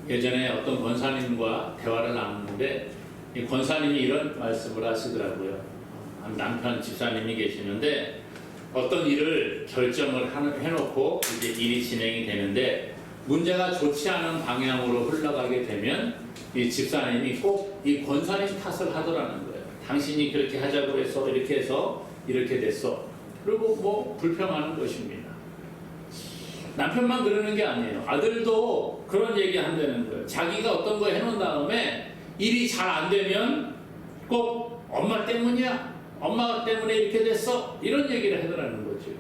예전에 어떤 권사님과 대화를 나눴는데 이 권사님이 이런 말씀을 하시더라고요. 한 남편 집사님이 계시는데 어떤 일을 결정을 해놓고 이제 일이 진행이 되는데 문제가 좋지 않은 방향으로 흘러가게 되면 이 집사님이 꼭 이 권사님 탓을 하더라는 거예요. 당신이 그렇게 하자고 해서 이렇게 해서 이렇게 됐어. 그리고 뭐 불평하는 것입니다. 남편만 그러는 게 아니에요. 아들도 그런 얘기 한다는 거예요. 자기가 어떤 거 해놓은 다음에 일이 잘 안 되면 꼭 엄마 때문이야. 엄마 때문에 이렇게 됐어. 이런 얘기를 하더라는 거죠.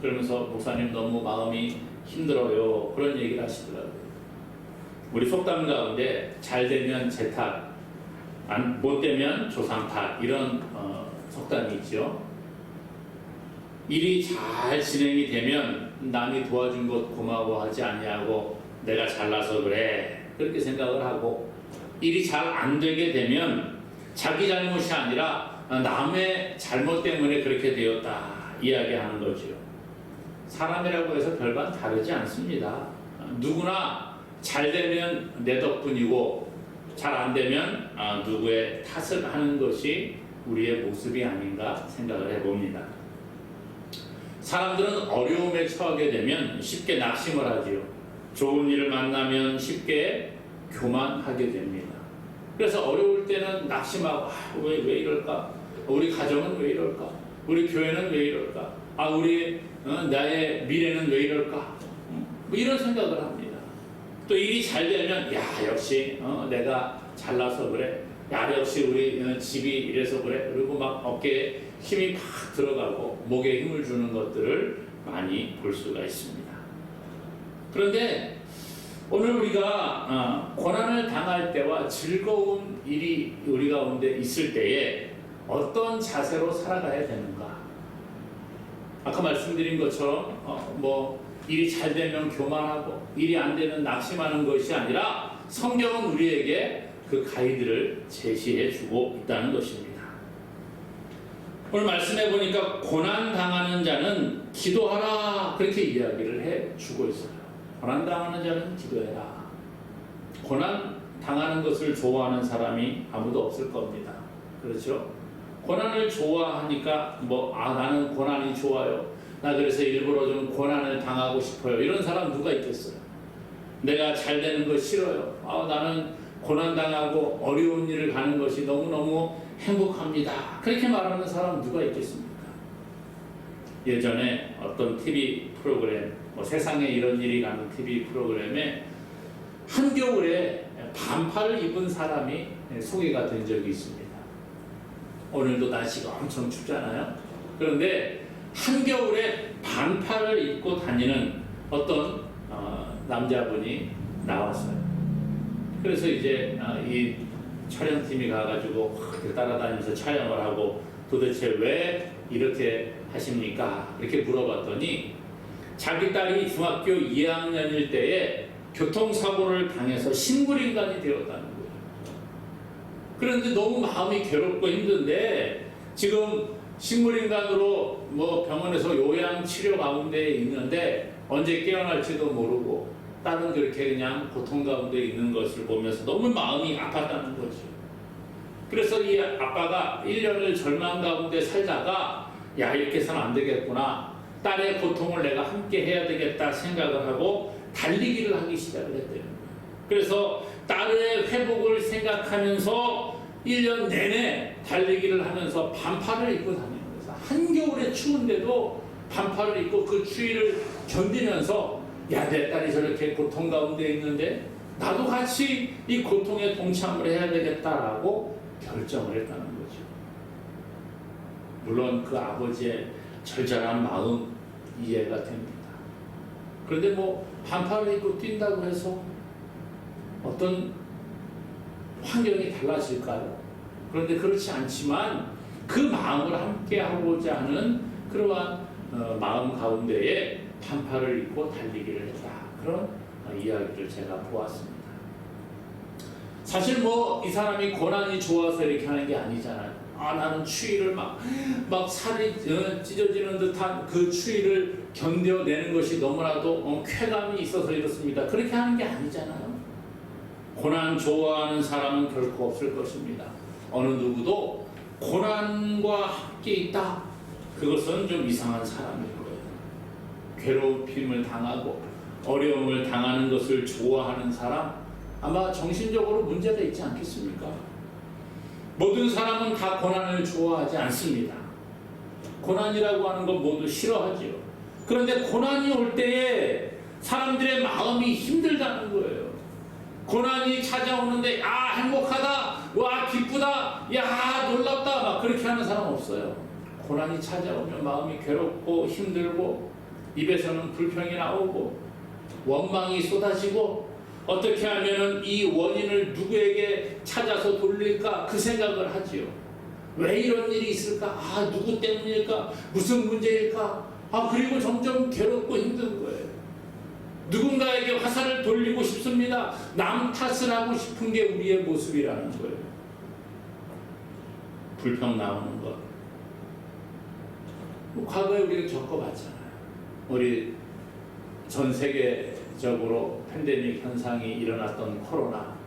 그러면서 목사님 너무 마음이 힘들어요. 그런 얘기를 하시더라고요. 우리 속담 가운데 잘 되면 제 탓, 못 되면 조상 탓 이런 속담이 있죠. 일이 잘 진행이 되면 남이 도와준 것 고마워하지 아니하고 내가 잘나서 그래 그렇게 생각을 하고, 일이 잘 안 되게 되면 자기 잘못이 아니라 남의 잘못 때문에 그렇게 되었다 이야기하는 거죠. 사람이라고 해서 별반 다르지 않습니다. 누구나 잘 되면 내 덕분이고 잘 안 되면 누구의 탓을 하는 것이 우리의 모습이 아닌가 생각을 해봅니다. 사람들은 어려움에 처하게 되면 쉽게 낙심을 하지요. 좋은 일을 만나면 쉽게 교만하게 됩니다. 그래서 어려울 때는 낙심하고 왜 이럴까? 우리 가정은 왜 이럴까? 우리 교회는 왜 이럴까? 우리 나의 미래는 왜 이럴까? 뭐 이런 생각을 합니다. 또 일이 잘 되면 역시 내가 잘나서 그래. 역시 우리 집이 이래서 그래. 그리고 막 어깨에 힘이 팍 들어가고 목에 힘을 주는 것들을 많이 볼 수가 있습니다. 그런데 오늘 우리가 고난을 당할 때와 즐거운 일이 우리 가운데 있을 때에 어떤 자세로 살아가야 되는가? 아까 말씀드린 것처럼 일이 잘 되면 교만하고 일이 안 되면 낙심하는 것이 아니라 성경은 우리에게 그 가이드를 제시해 주고 있다는 것입니다. 오늘 말씀해 보니까 고난 당하는 자는 기도하라 그렇게 이야기를 해 주고 있어요. 고난 당하는 자는 기도해라. 고난 당하는 것을 좋아하는 사람이 아무도 없을 겁니다. 그렇죠? 고난을 좋아하니까 나는 고난이 좋아요. 나 그래서 일부러 좀 고난을 당하고 싶어요. 이런 사람 누가 있겠어요? 내가 잘 되는 거 싫어요. 나는 고난 당하고 어려운 일을 가는 것이 너무너무 행복합니다. 그렇게 말하는 사람 누가 있겠습니까? 예전에 어떤 TV 프로그램, 세상에 이런 일이 가는 TV 프로그램에 한겨울에 반팔을 입은 사람이 소개가 된 적이 있습니다. 오늘도 날씨가 엄청 춥잖아요. 그런데 한겨울에 반팔을 입고 다니는 어떤 남자분이 나왔어요. 그래서 이제 이 촬영팀이 가가지고 따라다니면서 촬영을 하고 도대체 왜 이렇게 하십니까? 이렇게 물어봤더니 자기 딸이 중학교 2학년일 때에 교통사고를 당해서 식물인간이 되었다는 거예요. 그런데 너무 마음이 괴롭고 힘든데 지금 식물인간으로 병원에서 요양치료 가운데 있는데 언제 깨어날지도 모르고 딸은 그렇게 그냥 고통 가운데 있는 것을 보면서 너무 마음이 아팠다는 거죠. 그래서 이 아빠가 1년을 절망 가운데 살다가 이렇게 해서는 안 되겠구나. 딸의 고통을 내가 함께 해야 되겠다 생각을 하고 달리기를 하기 시작을 했대요. 그래서 딸의 회복을 생각하면서 1년 내내 달리기를 하면서 반팔을 입고 다니는 거예요. 한겨울에 추운데도 반팔을 입고 그 추위를 견디면서 내 딸이 저렇게 고통 가운데 있는데 나도 같이 이 고통에 동참을 해야 되겠다라고 결정을 했다는 거죠. 물론 그 아버지의 절절한 마음 이해가 됩니다. 그런데 반팔을 입고 뛴다고 해서 어떤 환경이 달라질까요? 그런데 그렇지 않지만 그 마음을 함께 하고자 하는 그러한 마음 가운데에 반팔을 입고 달리기를 했다. 그런 이야기를 제가 보았습니다. 사실 이 사람이 고난이 좋아서 이렇게 하는 게 아니잖아요. 나는 추위를 막 살이 찢어지는 듯한 그 추위를 견뎌내는 것이 너무나도 쾌감이 있어서 이렇습니다. 그렇게 하는 게 아니잖아요. 고난 좋아하는 사람은 결코 없을 것입니다. 어느 누구도 고난과 함께 있다, 그것은 좀 이상한 사람일 거예요. 괴롭힘을 당하고 어려움을 당하는 것을 좋아하는 사람, 아마 정신적으로 문제가 있지 않겠습니까? 모든 사람은 다 고난을 좋아하지 않습니다. 고난이라고 하는 건 모두 싫어하지요. 그런데 고난이 올 때에 사람들의 마음이 힘들다는 거예요. 고난이 찾아오는데 행복하다, 와 기쁘다, 야 놀랍다, 막 그렇게 하는 사람 없어요. 고난이 찾아오면 마음이 괴롭고 힘들고 입에서는 불평이 나오고 원망이 쏟아지고 어떻게 하면 이 원인을 누구에게 찾아서 돌릴까 그 생각을 하지요. 왜 이런 일이 있을까? 누구 때문일까? 무슨 문제일까? 그리고 점점 괴롭고 힘든 거예요. 누군가에게 화살을 돌리고 싶습니다. 남 탓을 하고 싶은 게 우리의 모습이라는 거예요. 불평 나오는 것. 과거에 우리가 겪어봤잖아요. 우리 전 세계적으로 팬데믹 현상이 일어났던 코로나.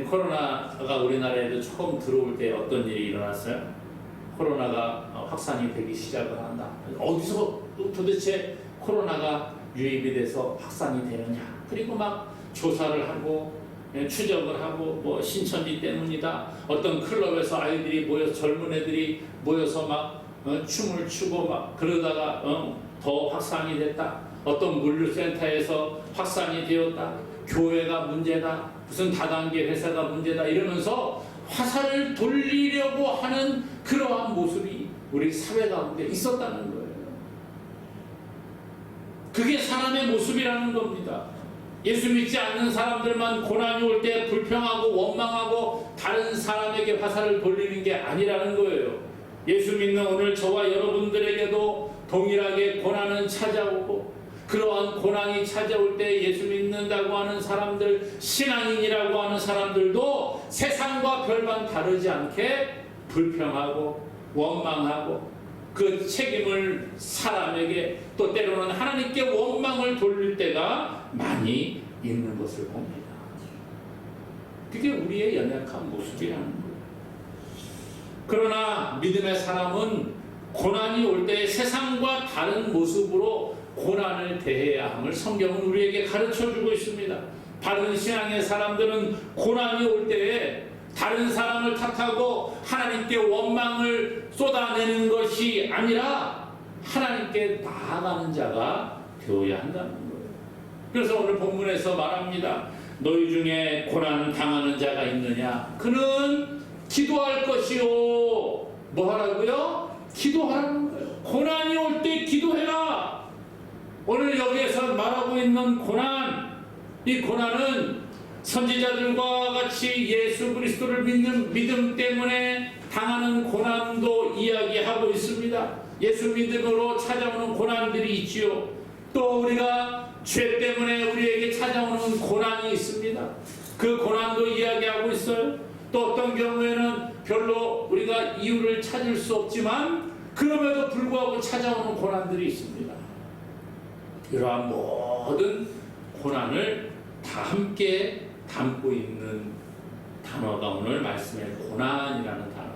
코로나가 우리나라에도 처음 들어올 때 어떤 일이 일어났어요? 코로나가 확산이 되기 시작을 한다. 어디서 도대체 코로나가 유입이 돼서 확산이 되느냐? 그리고 막 조사를 하고 추적을 하고 뭐 신천지 때문이다. 어떤 클럽에서 아이들이 모여서 젊은 애들이 모여서 막 춤을 추고 막 그러다가 더 확산이 됐다. 어떤 물류센터에서 확산이 되었다. 교회가 문제다. 무슨 다단계 회사가 문제다. 이러면서 화살을 돌리려고 하는 그러한 모습이 우리 사회 가운데 있었다는 거예요. 그게 사람의 모습이라는 겁니다. 예수 믿지 않는 사람들만 고난이 올 때 불평하고 원망하고 다른 사람에게 화살을 돌리는 게 아니라는 거예요. 예수 믿는 오늘 저와 여러분들에게도 동일하게 고난은 찾아오고, 그러한 고난이 찾아올 때 예수 믿는다고 하는 사람들, 신앙인이라고 하는 사람들도 세상과 별반 다르지 않게 불평하고 원망하고 그 책임을 사람에게, 또 때로는 하나님께 원망을 돌릴 때가 많이 있는 것을 봅니다. 그게 우리의 연약한 모습이라는 거예요. 그러나 믿음의 사람은 고난이 올 때 세상과 다른 모습으로 고난을 대해야 함을 성경은 우리에게 가르쳐주고 있습니다. 바른 신앙의 사람들은 고난이 올 때에 다른 사람을 탓하고 하나님께 원망을 쏟아내는 것이 아니라 하나님께 나아가는 자가 되어야 한다는 거예요. 그래서 오늘 본문에서 말합니다. 너희 중에 고난 당하는 자가 있느냐? 그는 기도할 것이요. 뭐 하라고요? 기도하라는 거예요. 고난이 올 때 기도해라. 오늘 여기에서 말하고 있는 고난, 이 고난은 선지자들과 같이 예수 그리스도를 믿는 믿음 때문에 당하는 고난도 이야기하고 있습니다. 예수 믿음으로 찾아오는 고난들이 있지요. 또 우리가 죄 때문에 우리에게 찾아오는 고난이 있습니다. 그 고난도 이야기하고 있어요. 또 어떤 경우에는 별로 우리가 이유를 찾을 수 없지만 그럼에도 불구하고 찾아오는 고난들이 있습니다. 이러한 모든 고난을 다 함께 담고 있는 단어가 오늘 말씀의 고난이라는 단어예요.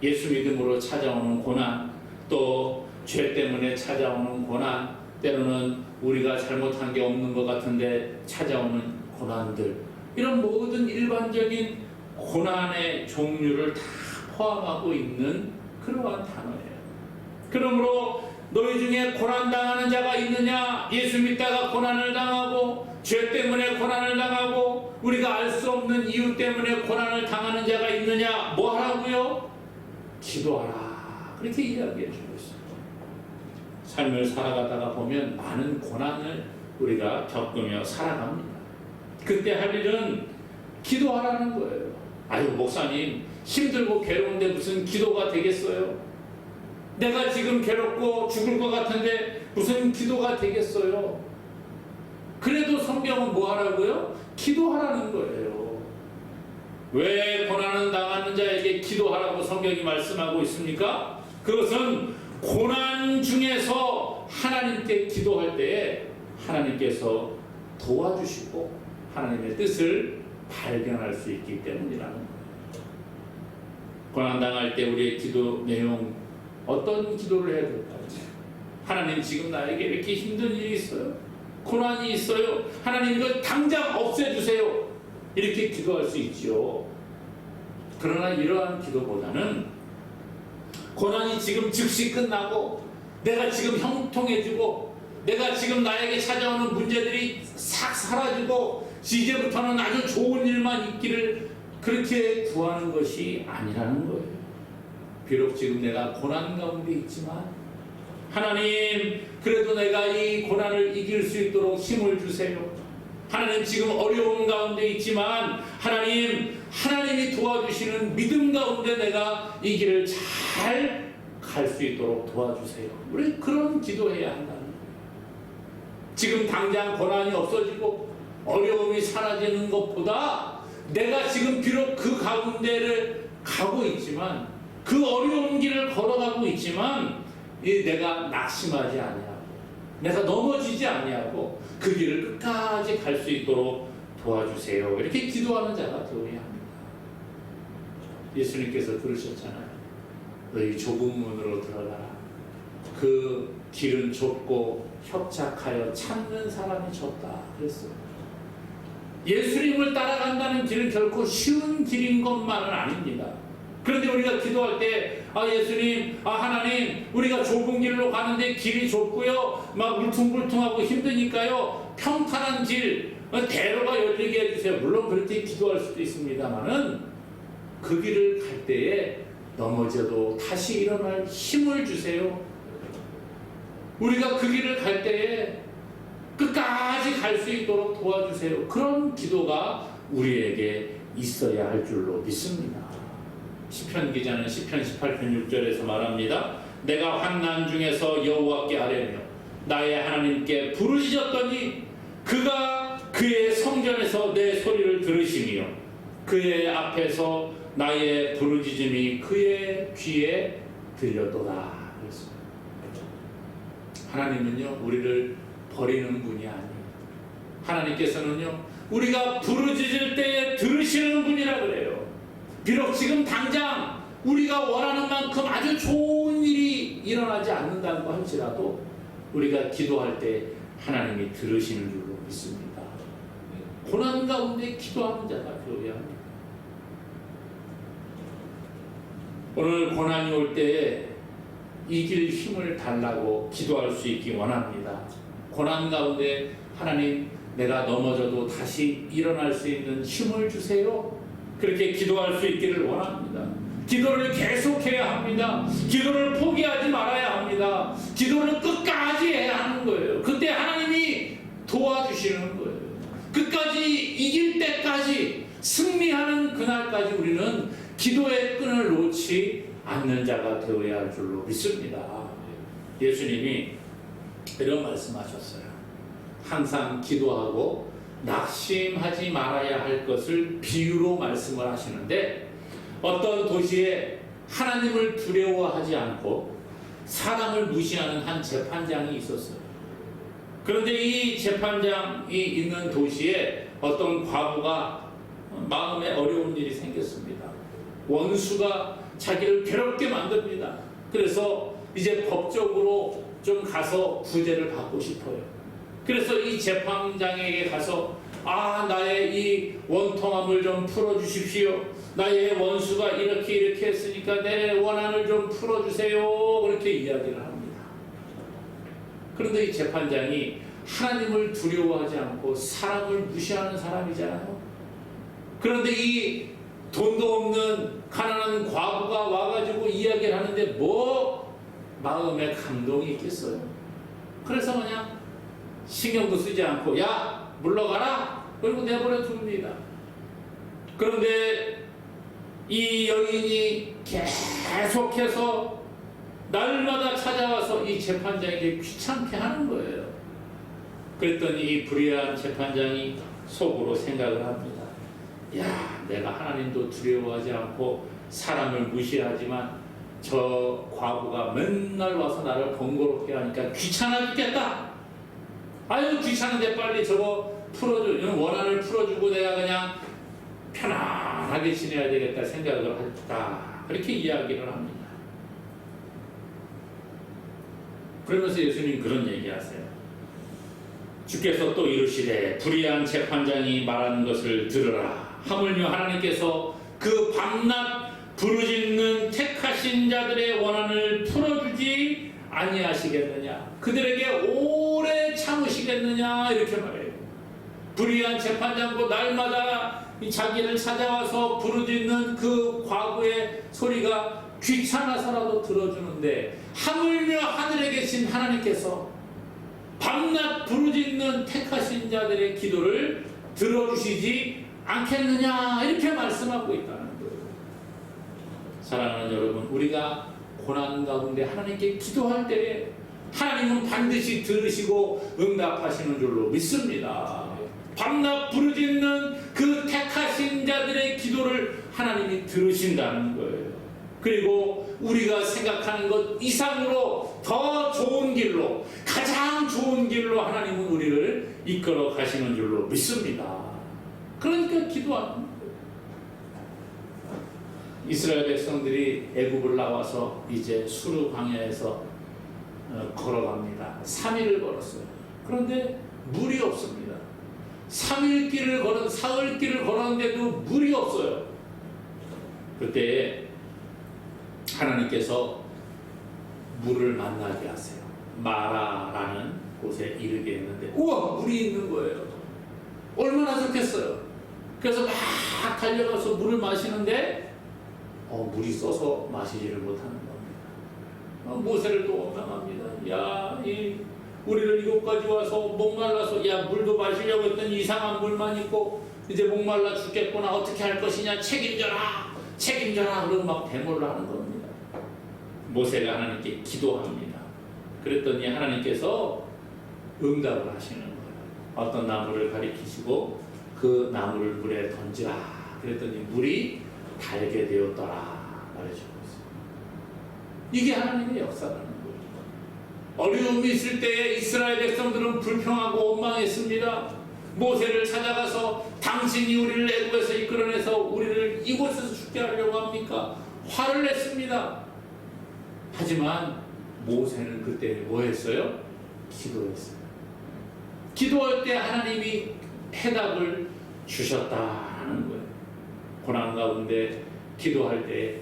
예수 믿음으로 찾아오는 고난, 또 죄 때문에 찾아오는 고난, 때로는 우리가 잘못한 게 없는 것 같은데 찾아오는 고난들, 이런 모든 일반적인 고난의 종류를 다 포함하고 있는 그러한 단어예요. 그러므로 너희 중에 고난당하는 자가 있느냐? 예수 믿다가 고난을 당하고 죄 때문에 고난을 당하고 우리가 알 수 없는 이유 때문에 고난을 당하는 자가 있느냐? 뭐 하라고요? 기도하라. 그렇게 이야기해 주고 있습니다. 삶을 살아가다가 보면 많은 고난을 우리가 겪으며 살아갑니다. 그때 할 일은 기도하라는 거예요. 아유 목사님 힘들고 괴로운데 무슨 기도가 되겠어요? 내가 지금 괴롭고 죽을 것 같은데 무슨 기도가 되겠어요? 그래도 성경은 뭐 하라고요? 기도하라는 거예요. 왜 고난을 당하는 자에게 기도하라고 성경이 말씀하고 있습니까? 그것은 고난 중에서 하나님께 기도할 때에 하나님께서 도와주시고 하나님의 뜻을 발견할 수 있기 때문이라는 거예요. 고난당할 때 우리의 기도 내용, 어떤 기도를 해야 될까요? 하나님, 지금 나에게 이렇게 힘든 일이 있어요. 고난이 있어요. 하나님, 이걸 당장 없애주세요. 이렇게 기도할 수 있죠. 그러나 이러한 기도보다는 고난이 지금 즉시 끝나고 내가 지금 형통해지고 내가 지금 나에게 찾아오는 문제들이 싹 사라지고 이제부터는 아주 좋은 일만 있기를 그렇게 구하는 것이 아니라는 거예요. 비록 지금 내가 고난 가운데 있지만 하나님, 그래도 내가 이 고난을 이길 수 있도록 힘을 주세요. 하나님, 지금 어려움 가운데 있지만 하나님이 도와주시는 믿음 가운데 내가 이 길을 잘 갈 수 있도록 도와주세요. 우리 그런 기도해야 한다는 거예요. 지금 당장 고난이 없어지고 어려움이 사라지는 것보다 내가 지금 비록 그 가운데를 가고 있지만, 그 어려운 길을 걸어가고 있지만 내가 낙심하지 아니하고 내가 넘어지지 아니하고 그 길을 끝까지 갈 수 있도록 도와주세요. 이렇게 기도하는 자가 되어야 합니다. 예수님께서 그러셨잖아요. 너희 좁은 문으로 들어가라. 그 길은 좁고 협착하여 찾는 사람이 적다 그랬어요. 예수님을 따라간다는 길은 결코 쉬운 길인 것만은 아닙니다. 그런데 우리가 기도할 때 예수님, 하나님, 우리가 좁은 길로 가는데 길이 좁고요, 막 울퉁불퉁하고 힘드니까요, 평탄한 길, 대로가 열리게 해주세요. 물론 그렇게 기도할 수도 있습니다만은 그 길을 갈 때에 넘어져도 다시 일어날 힘을 주세요. 우리가 그 길을 갈 때에 끝까지 갈 수 있도록 도와주세요. 그런 기도가 우리에게 있어야 할 줄로 믿습니다. 시편 기자는 시편 18편 6절에서 말합니다. 내가 환난 중에서 여호와께 아뢰며 나의 하나님께 부르짖었더니 그가 그의 성전에서 내 소리를 들으시며 그의 앞에서 나의 부르짖음이 그의 귀에 들렸도다. 하나님은요, 우리를 버리는 분이 아니에요. 하나님께서는요, 우리가 부르짖을 때에 들으시는 분이라 그래요. 비록 지금 당장 우리가 원하는 만큼 아주 좋은 일이 일어나지 않는다고 할지라도 우리가 기도할 때 하나님이 들으시는 줄로 믿습니다. 고난 가운데 기도하는 자가 되어야 합니다. 오늘 고난이 올 때에 이길 힘을 달라고 기도할 수 있기 원합니다. 고난 가운데 하나님, 내가 넘어져도 다시 일어날 수 있는 힘을 주세요. 그렇게 기도할 수 있기를 원합니다. 기도를 계속해야 합니다. 기도를 포기하지 말아야 합니다. 기도를 끝까지 해야 하는 거예요. 그때 하나님이 도와주시는 거예요. 끝까지 이길 때까지, 승리하는 그날까지 우리는 기도의 끈을 놓지 않는 자가 되어야 할 줄로 믿습니다. 예수님이 이런 말씀하셨어요. 항상 기도하고 낙심하지 말아야 할 것을 비유로 말씀을 하시는데, 어떤 도시에 하나님을 두려워하지 않고 사람을 무시하는 한 재판장이 있었어요. 그런데 이 재판장이 있는 도시에 어떤 과부가 마음에 어려운 일이 생겼습니다. 원수가 자기를 괴롭게 만듭니다. 그래서 이제 법적으로 좀 가서 구제를 받고 싶어요. 그래서 이 재판장에게 가서 나의 이 원통함을 좀 풀어주십시오. 나의 원수가 이렇게 했으니까 내 원한을 좀 풀어주세요. 그렇게 이야기를 합니다. 그런데 이 재판장이 하나님을 두려워하지 않고 사람을 무시하는 사람이잖아요. 그런데 이 돈도 없는 가난한 과부가 와가지고 이야기를 하는데 뭐 마음에 감동이 있겠어요. 그래서 그냥 신경도 쓰지 않고 야 물러가라 그리고 내버려 둡니다. 그런데 이 여인이 계속해서 날마다 찾아와서 이 재판장에게 귀찮게 하는 거예요. 그랬더니 이 불의한 재판장이 속으로 생각을 합니다. 야, 내가 하나님도 두려워하지 않고 사람을 무시하지만 저 과부가 맨날 와서 나를 번거롭게 하니까 귀찮아 죽겠다. 아유 귀찮은데 빨리 저거 풀어줘. 원한을 풀어주고 내가 그냥 편안하게 지내야 되겠다 생각을 했다. 그렇게 이야기를 합니다. 그러면서 예수님 그런 얘기하세요. 주께서 또 이르시되 불의한 재판장이 말하는 것을 들으라. 하물며 하나님께서 그 밤낮 부르짖는 택하신 자들의 원한을 풀어주지 아니하시겠느냐. 그들에게 오래 참으시겠느냐. 이렇게 말해요. 불의한 재판장도 날마다 자기를 찾아와서 부르짖는 그 과거의 소리가 귀찮아서라도 들어주는데 하물며 하늘에 계신 하나님께서 밤낮 부르짖는 택하신 자들의 기도를 들어주시지 않겠느냐 이렇게 말씀하고 있다는 거예요. 사랑하는 여러분, 우리가 고난 가운데 하나님께 기도할 때에 하나님은 반드시 들으시고 응답하시는 줄로 믿습니다. 밤낮 부르짖는 그 택하신 자들의 기도를 하나님이 들으신다는 거예요. 그리고 우리가 생각하는 것 이상으로 더 좋은 길로, 가장 좋은 길로 하나님은 우리를 이끌어 가시는 줄로 믿습니다. 그러니까 기도하는 거예요. 이스라엘 백성들이 애굽을 나와서 이제 수르 광야에서 걸어갑니다. 3일을 걸었어요. 그런데 물이 없습니다. 3일 길을 걸은, 사흘 길을 걸었는데도 물이 없어요. 그때 하나님께서 물을 만나게 하세요. 마라라는 곳에 이르게 했는데 우와, 물이 있는 거예요. 얼마나 좋겠어요. 그래서 막 달려가서 물을 마시는데 물이 써서 마시지를 못하는 겁니다. 모세를 또 원망합니다. 야, 우리를 이곳까지 와서 목말라서 야, 물도 마시려고 했더니 이상한 물만 있고 이제 목말라 죽겠구나. 어떻게 할 것이냐. 책임져라. 책임져라. 그러고 막 대모를 하는 겁니다. 모세가 하나님께 기도합니다. 그랬더니 하나님께서 응답을 하시는 거예요. 어떤 나무를 가리키시고 그 나무를 물에 던지라. 그랬더니 물이 달게 되었더라 말해주고 있습니다. 이게 하나님의 역사라는 거예요. 어려움이 있을 때에 이스라엘 백성들은 불평하고 원망했습니다. 모세를 찾아가서 당신이 우리를 애굽에서 이끌어내서 우리를 이곳에서 죽게 하려고 합니까? 화를 냈습니다. 하지만 모세는 그때 뭐 했어요? 기도했어요. 기도할 때 하나님이 해답을 주셨다는 거예요. 고난 가운데 기도할 때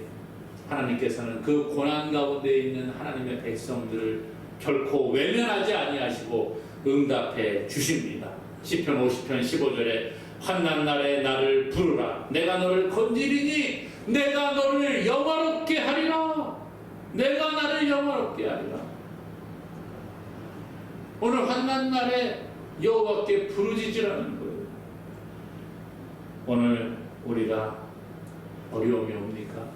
하나님께서는 그 고난 가운데 있는 하나님의 백성들을 결코 외면하지 아니하시고 응답해 주십니다. 시편 50편 15절에 환난 날에 나를 부르라. 내가 너를 건지리니 내가 너를 영화롭게 하리라. 내가 나를 영화롭게 하리라. 오늘 환난 날에 여호와께 부르짖으라는 거예요. 오늘 우리가 어려움이 옵니까?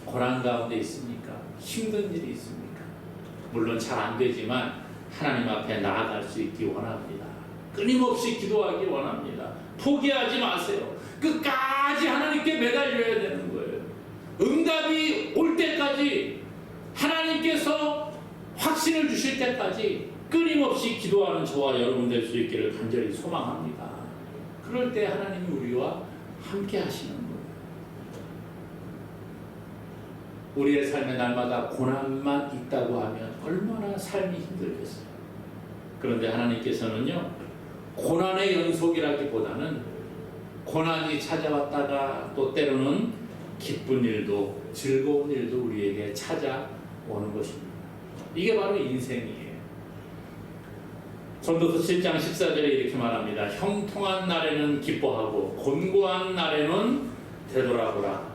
고난 가운데 있습니까? 힘든 일이 있습니까? 물론 잘 안 되지만 하나님 앞에 나아갈 수 있기 원합니다. 끊임없이 기도하기 원합니다. 포기하지 마세요. 끝까지 하나님께 매달려야 되는 거예요. 응답이 올 때까지, 하나님께서 확신을 주실 때까지 끊임없이 기도하는 저와 여러분 될 수 있기를 간절히 소망합니다. 그럴 때 하나님이 우리와 함께 하시는 거예요. 우리의 삶에 날마다 고난만 있다고 하면 얼마나 삶이 힘들겠어요. 그런데 하나님께서는요, 고난의 연속이라기보다는 고난이 찾아왔다가 또 때로는 기쁜 일도 즐거운 일도 우리에게 찾아오는 것입니다. 이게 바로 인생이에요. 전도서 7장 14절에 이렇게 말합니다. 형통한 날에는 기뻐하고 곤고한 날에는 되돌아보라.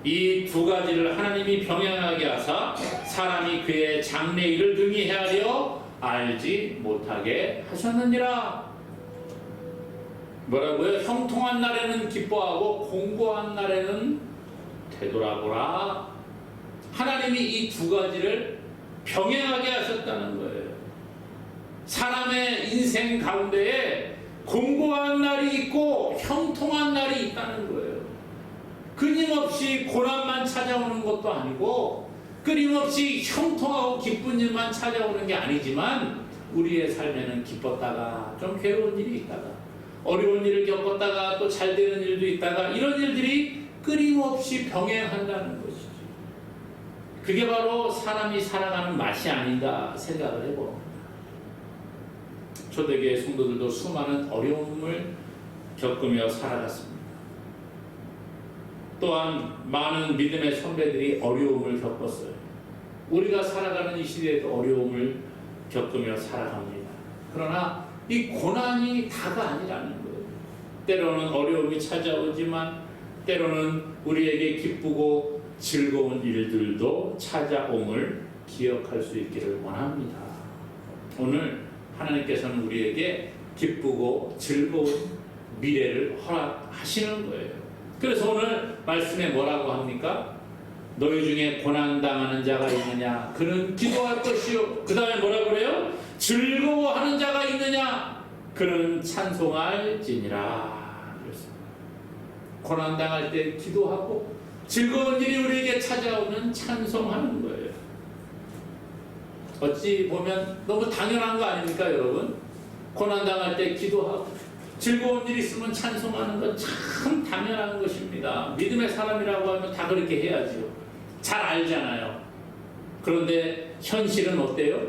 이 두 가지를 하나님이 병행하게 하사 사람이 그의 장래일을 등이 헤아려 알지 못하게 하셨느니라. 뭐라고요? 형통한 날에는 기뻐하고 곤고한 날에는 되돌아보라. 하나님이 이 두 가지를 병행하게 하셨다는 거예요. 사람의 인생 가운데에 곤고한 날이 있고 형통한 날이 있다는 거예요. 끊임없이 고난만 찾아오는 것도 아니고 끊임없이 형통하고 기쁜 일만 찾아오는 게 아니지만 우리의 삶에는 기뻤다가 좀 괴로운 일이 있다가 어려운 일을 겪었다가 또 잘 되는 일도 있다가 이런 일들이 끊임없이 병행한다는 것이죠. 그게 바로 사람이 살아가는 맛이 아닌가 생각을 해봅니다. 초대교회 성도들도 수많은 어려움을 겪으며 살아갔습니다. 또한 많은 믿음의 선배들이 어려움을 겪었어요. 우리가 살아가는 이 시대에도 어려움을 겪으며 살아갑니다. 그러나 이 고난이 다가 아니라는 거예요. 때로는 어려움이 찾아오지만 때로는 우리에게 기쁘고 즐거운 일들도 찾아옴을 기억할 수 있기를 원합니다. 오늘 하나님께서는 우리에게 기쁘고 즐거운 미래를 허락하시는 거예요. 그래서 오늘 말씀에 뭐라고 합니까? 너희 중에 고난당하는 자가 있느냐? 그는 기도할 것이요. 그 다음에 뭐라고 그래요? 즐거워하는 자가 있느냐? 그는 찬송할지니라. 그래서 고난당할 때 기도하고 즐거운 일이 우리에게 찾아오면 찬송하는 거예요. 어찌 보면 너무 당연한 거 아닙니까, 여러분? 고난당할 때 기도하고 즐거운 일이 있으면 찬송하는 건 참 당연한 것입니다. 믿음의 사람이라고 하면 다 그렇게 해야지요. 잘 알잖아요. 그런데 현실은 어때요?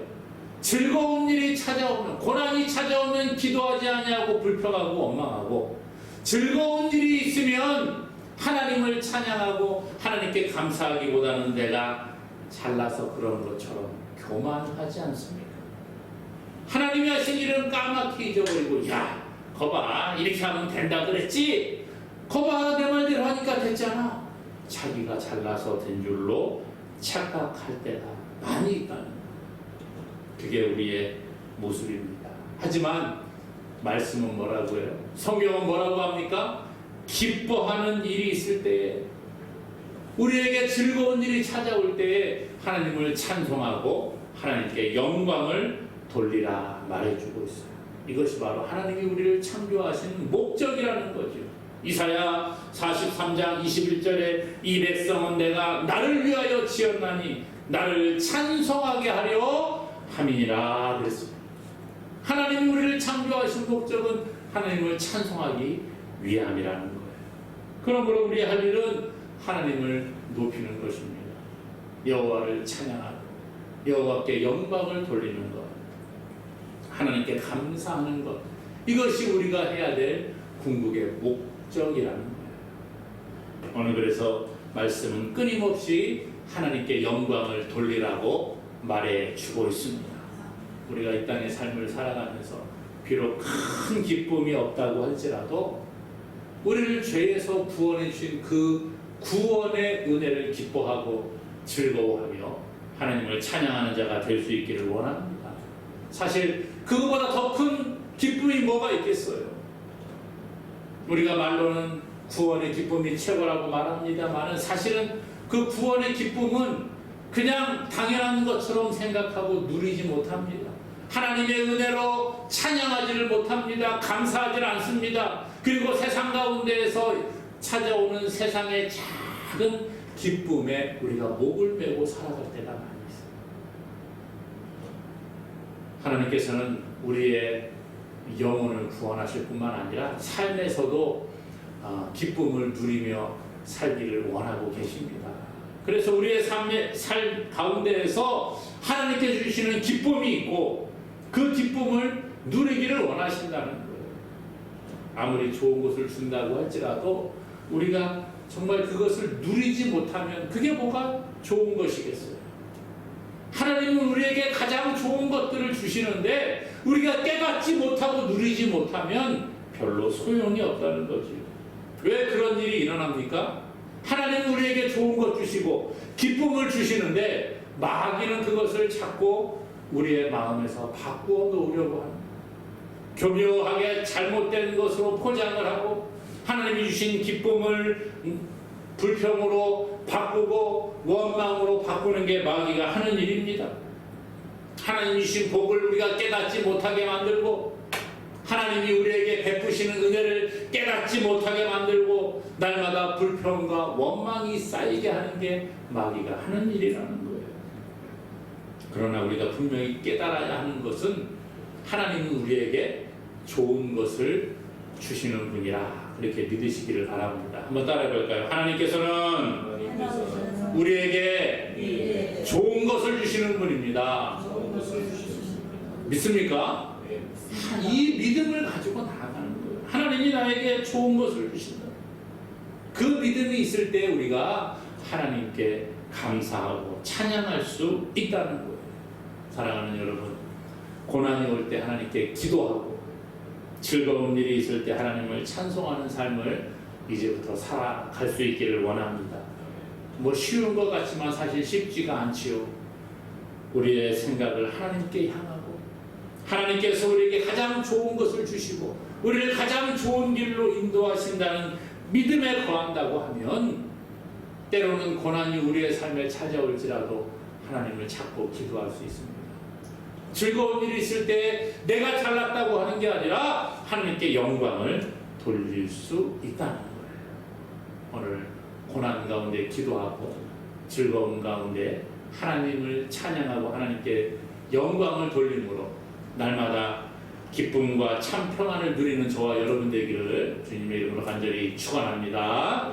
즐거운 일이 찾아오면, 고난이 찾아오면 기도하지 아니하고 불평하고 원망하고, 즐거운 일이 있으면 하나님을 찬양하고 하나님께 감사하기보다는 내가 잘나서 그런 것처럼 교만하지 않습니까? 하나님이 하신 일은 까맣게 잊어버리고, 야, 거봐, 이렇게 하면 된다 그랬지? 거봐, 내 말대로 하니까 됐잖아. 자기가 잘나서 된 줄로 착각할 때가 많이 있다는 거예요. 그게 우리의 모습입니다. 하지만 말씀은 뭐라고 해요? 성경은 뭐라고 합니까? 기뻐하는 일이 있을 때에, 우리에게 즐거운 일이 찾아올 때에 하나님을 찬송하고 하나님께 영광을 돌리라 말해주고 있어요. 이것이 바로 하나님이 우리를 창조하신 목적이라는 거죠. 이사야 43장 21절에 이 백성은 내가 나를 위하여 지었나니 나를 찬송하게 하려 함이니라 그랬습니다. 하나님이 우리를 창조하신 목적은 하나님을 찬송하기 위함이라는 거예요. 그러므로 우리 할 일은 하나님을 높이는 것입니다. 여호와를 찬양하고 여호와께 영광을 돌리는 것, 하나님께 감사하는 것, 이것이 우리가 해야 될 궁극의 목적이라는 거예요. 오늘 그래서 말씀은 끊임없이 하나님께 영광을 돌리라고 말해주고 있습니다. 우리가 이 땅의 삶을 살아가면서 비록 큰 기쁨이 없다고 할지라도 우리를 죄에서 구원해 주신 그 구원의 은혜를 기뻐하고 즐거워하며 하나님을 찬양하는 자가 될 수 있기를 원합니다. 사실 그거보다 더 큰 기쁨이 뭐가 있겠어요? 우리가 말로는 구원의 기쁨이 최고라고 말합니다만 사실은 그 구원의 기쁨은 그냥 당연한 것처럼 생각하고 누리지 못합니다. 하나님의 은혜로 찬양하지를 못합니다. 감사하지 않습니다. 그리고 세상 가운데에서 찾아오는 세상의 작은 기쁨에 우리가 목을 메고 살아갈 때가 많이 있어요. 하나님께서는 우리의 영혼을 구원하실 뿐만 아니라 삶에서도 기쁨을 누리며 살기를 원하고 계십니다. 그래서 우리의 삶 가운데에서 하나님께 주시는 기쁨이 있고 그 기쁨을 누리기를 원하신다는 거예요. 아무리 좋은 것을 준다고 할지라도 우리가 정말 그것을 누리지 못하면 그게 뭐가 좋은 것이겠어요? 하나님은 우리에게 가장 좋은 것들을 주시는데 우리가 깨닫지 못하고 누리지 못하면 별로 소용이 없다는 거죠. 왜 그런 일이 일어납니까? 하나님은 우리에게 좋은 것 주시고 기쁨을 주시는데 마귀는 그것을 찾고 우리의 마음에서 바꾸어 놓으려고 합니다. 교묘하게 잘못된 것으로 포장을 하고 하나님이 주신 기쁨을 불평으로 바꾸고 원망으로 바꾸는 게 마귀가 하는 일입니다. 하나님이 주신 복을 우리가 깨닫지 못하게 만들고 하나님이 우리에게 베푸시는 은혜를 깨닫지 못하게 만들고 날마다 불평과 원망이 쌓이게 하는 게 마귀가 하는 일이라는 거예요. 그러나 우리가 분명히 깨달아야 하는 것은 하나님은 우리에게 좋은 것을 주시는 분이라 그렇게 믿으시기를 바랍니다. 한번 따라해 볼까요? 하나님께서는 우리에게 좋은 것을 주시는 분입니다. 믿습니까? 이 믿음을 가지고 나아가는 거예요. 하나님이 나에게 좋은 것을 주신다. 그 믿음이 있을 때 우리가 하나님께 감사하고 찬양할 수 있다는 거예요. 사랑하는 여러분, 고난이 올 때 하나님께 기도하고 즐거운 일이 있을 때 하나님을 찬송하는 삶을 이제부터 살아갈 수 있기를 원합니다. 뭐 쉬운 것 같지만 사실 쉽지가 않지요. 우리의 생각을 하나님께 향하고 하나님께서 우리에게 가장 좋은 것을 주시고 우리를 가장 좋은 길로 인도하신다는 믿음에 거한다고 하면 때로는 고난이 우리의 삶에 찾아올지라도 하나님을 찾고 기도할 수 있습니다. 즐거운 일이 있을 때 내가 잘났다고 하는 게 아니라 하나님께 영광을 돌릴 수 있다는 거예요. 오늘 고난 가운데 기도하고 즐거운 가운데 하나님을 찬양하고 하나님께 영광을 돌림으로 날마다 기쁨과 참 평안을 누리는 저와 여러분 되기를 주님의 이름으로 간절히 축원합니다.